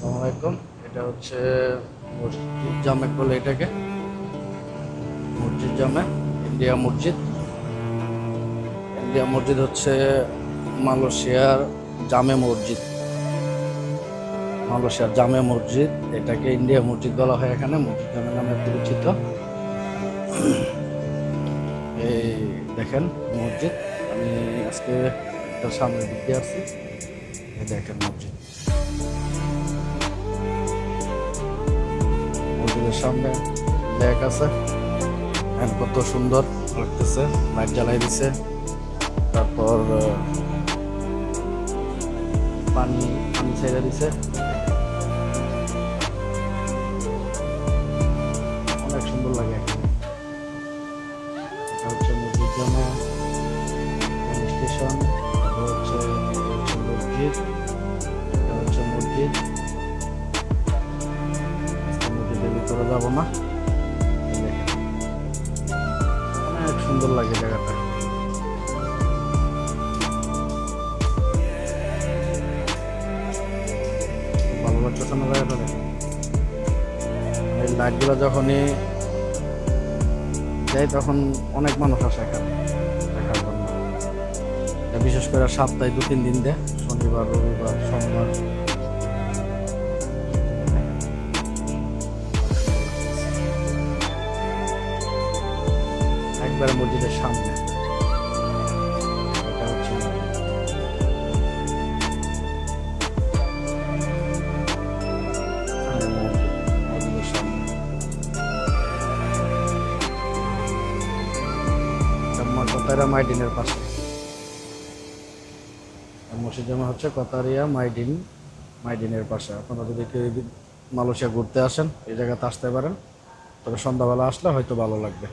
আসসালামু আলাইকুম। এটা হচ্ছে মসজিদ জামে বলে এটাকে, মসজিদ জামে ইন্ডিয়া মসজিদ। ইন্ডিয়া মসজিদ হচ্ছে মালয়েশিয়ার জামে মসজিদ। মালয়েশিয়ার জামে মসজিদ, এটাকে ইন্ডিয়া মসজিদ বলা হয়। এখানে মসজিদ জামে নামে পরিচিত। এই দেখেন মসজিদ, আমি আজকে এটার সামনের দিক দিয়ে আসছি। এই দেখেন মসজিদ, মসজিদের সামনে লেক আছে। এখন কত সুন্দর লাগতেছে, লাইট জ্বালাই দিছে। তারপর পানি পানি ছেড়ে দিছে, অনেক সুন্দর লাগে। এটা হচ্ছে মসজিদ জামে স্টেশন। এটা হচ্ছে মসজিদ, এটা হচ্ছে মসজিদ। মসজিদের ভিতরে যাবো না, অনেক সুন্দর লাগে জায়গাটা। ভালো লাগতেছে না জায়গাটা? এই লাইটগুলো যখনই যাই তখন অনেক মানুষ আসে এখানে দেখার জন্য। বিশেষ করে সপ্তাহে 2-3 দিন দেয়, শনিবার, রবিবার, সোমবার। একবারে মসজিদের সামনে। এটা হচ্ছে মসজিদের সামনে। কতারিয়া মাইডিনের পাশে। মসজিদ জামা হচ্ছে কতারিয়া মাইডিনের পাশে। আপনারা যদি কেউ মালয়েশিয়া ঘুরতে আসেন এই জায়গাতে আসতে পারেন, তবে সন্ধ্যাবেলা আসলে হয়তো ভালো লাগবে।